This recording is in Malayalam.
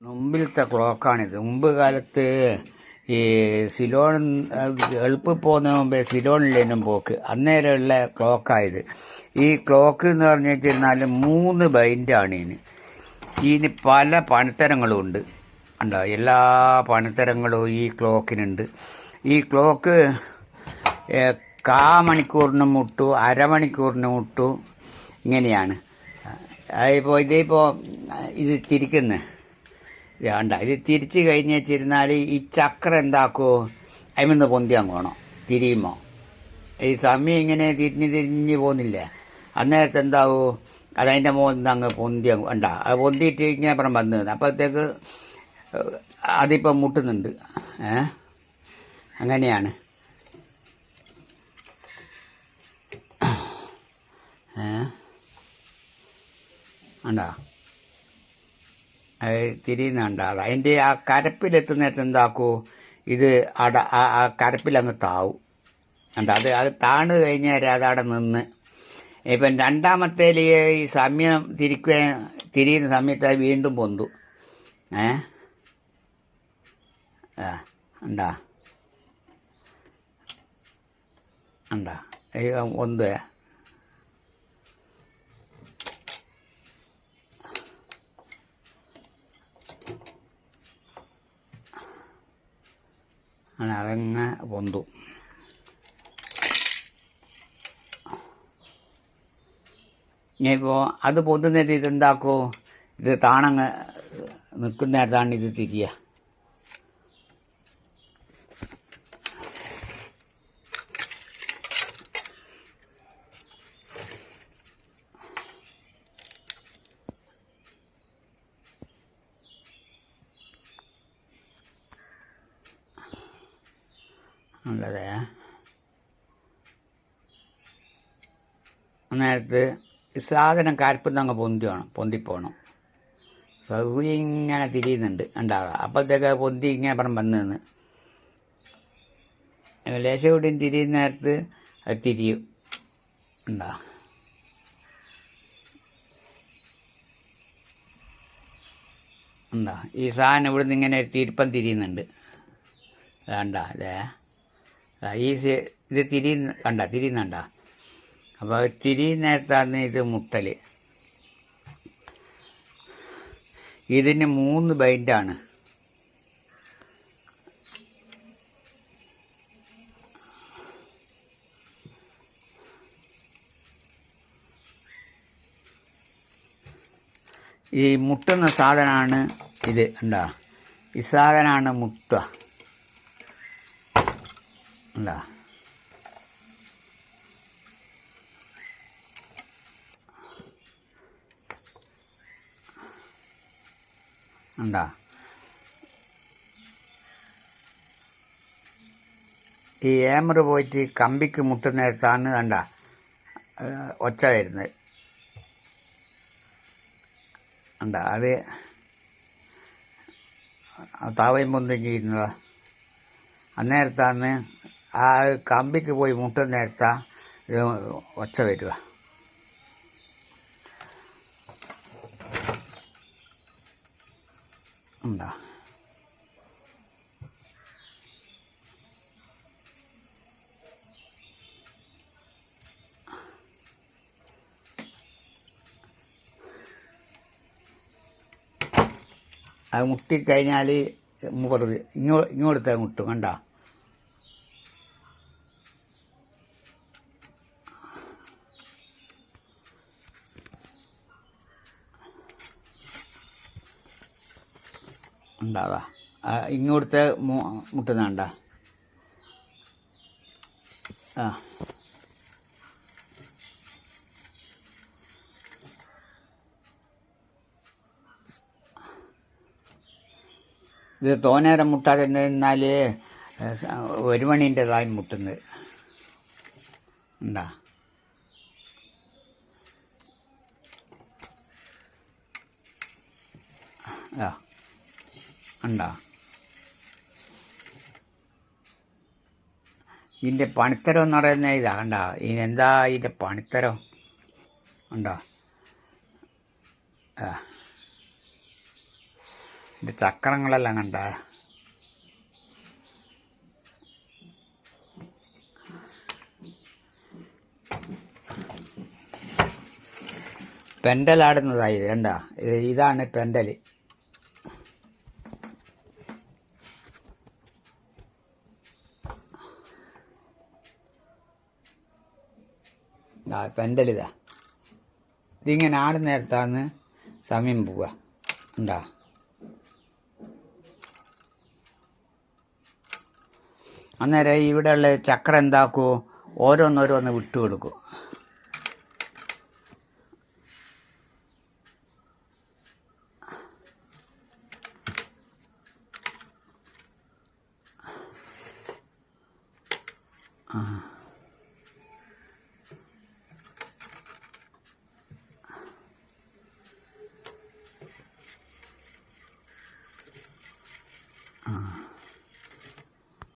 മുമ്പിലത്തെ ക്ലോക്കാണിത്. മുമ്പ് കാലത്ത് ഈ സിലോൺ എളുപ്പം പോകുന്ന മുമ്പേ സിലോണിലേനും പോക്ക്, അന്നേരമുള്ള ക്ലോക്കായത്. ഈ ക്ലോക്ക് എന്ന് പറഞ്ഞു വെച്ചിരുന്നാൽ 3 ബൈൻഡാണ് ഇതിന് പല പണിത്തരങ്ങളും ഉണ്ട്. ഉണ്ടോ? എല്ലാ പണിത്തരങ്ങളും ഈ ക്ലോക്കിനുണ്ട്. ഈ ക്ലോക്ക് മണിക്കൂറിന് മുട്ടു, അരമണിക്കൂറിന് മുട്ടു, ഇങ്ങനെയാണ്. ഇതിപ്പോൾ ഇത് തിരിക്കുന്നത് വേണ്ട. ഇത് തിരിച്ച് കഴിഞ്ഞ് വെച്ചിരുന്നാൽ ഈ ചക്രം എന്താക്കുമോ, അതിൽ പൊന്തിയാൻ പോകണം. തിരിയുമ്പോൾ ഈ സമയം ഇങ്ങനെ തിരിഞ്ഞ് പോകുന്നില്ലേ, അന്നേരത്ത് എന്താവോ അതതിൻ്റെ മുകളിൽ നിന്ന് അങ്ങ് പൊന്തിയാ വേണ്ട. അത് പൊന്തിയിട്ട് ഇങ്ങനെ അപ്പുറം വന്നു അപ്പോഴത്തേക്ക് അതിപ്പം മുട്ടുന്നുണ്ട്. അങ്ങനെയാണ്. വേണ്ട അത് തിരിയുന്നുണ്ട്. അത് അതിൻ്റെ ആ കരപ്പിലെത്തുന്നേരത്ത് എന്താക്കൂ, ഇത് ആ കരപ്പിലങ്ങ് താവും. ഉണ്ട്. അത് താണു കഴിഞ്ഞാൽ അതവിടെ നിന്ന് ഇപ്പം രണ്ടാമത്തേൽ ഈ സമയം തിരിയുന്ന സമയത്ത് അത് വീണ്ടും പൊന്തു. ഉണ്ടാ ഉണ്ടാ ഒന്ന് അതങ്ങ് പൊന്തു. ഇനിയിപ്പോൾ അത് പൊന്തുന്നേരത്ത് ഇതെന്താക്കൂ, ഇത് താണങ്ങ് നിൽക്കുന്നേരത്താണ് ഇത് തിരിയുക. ഉള്ളത് നേരത്ത് ഈ സാധനം കരപ്പിൽ അങ്ങ് പൊന്തിപ്പോണം. സൗകര്യം ഇങ്ങനെ തിരിയുന്നുണ്ട് ഉണ്ടാകുക. അപ്പോഴത്തേക്ക് പൊന്തി ഇങ്ങനെ അപ്പുറം വന്ന് നിന്ന് ലേശം കൂടിയും തിരിയുന്ന നേരത്ത് അത് തിരിയും. ഉണ്ടാ ഈ സാധനം ഇവിടുന്ന് ഇങ്ങനെ തിരുപ്പം തിരിയുന്നുണ്ട്. വേണ്ട അല്ലേ? ഇത് തിരിയുന്നുണ്ട. അപ്പോൾ തിരിയുന്നേരത്താണ് ഇത് മുട്ടൽ. ഇതിന് 3 ബൈൻഡാണ്. ഈ മുട്ടുന്ന സാധനമാണ് ഇത്. ഉണ്ടാ ഈ സാധനമാണ് മുട്ടുക. ഉണ്ടാ ഉണ്ടാ ഈ ഏമർ പോയിട്ട് കമ്പിക്ക് മുട്ടുന്നേരത്താണ് ഒച്ച വരുന്നത്. ഉണ്ടാ അത് താവയും പൊന്തും ചെയ്യുന്നതാ. അന്നേരത്താണ് ആ കമ്പിക്ക് പോയി മുട്ടുന്നേരത്താ ഇത് ഒച്ച വരിക. ഉണ്ടാ അത് മുട്ടിക്കഴിഞ്ഞാൽ മുപ്പത് ഇങ്ങോട്ടത്തെ മുട്ടും. കണ്ട ഉണ്ടാവാ ഇങ്ങോട്ടത്തെ മുട്ടുന്നുണ്ട. ഇത് തോനേരം മുട്ടാതെ നിന്നാൽ 1 മണീൻ്റെതായി മുട്ടുന്നത്. ഉണ്ടാ ഉണ്ടാ ഇതിൻ്റെ പണിത്തരം എന്ന് പറയുന്നത് ഇതാ. കണ്ട ഇതിനെന്താ ഇതിൻ്റെ പണിത്തരം ഉണ്ടോ? ഇത് ചക്രങ്ങളെല്ലാം കണ്ട. പെൻഡലാടുന്നതായി കണ്ട. ഇതാണ് പെൻഡൽ. പെൻഡലിതാ. ഇതിങ്ങനെ ആടുന്ന നേരത്താണ് സമയം പോവുക. ഉണ്ടാ അന്നേരം ഇവിടെയുള്ള ചക്ര എന്താക്കൂ, ഓരോന്നോരോന്ന് വിട്ടുകൊടുക്കും. ആ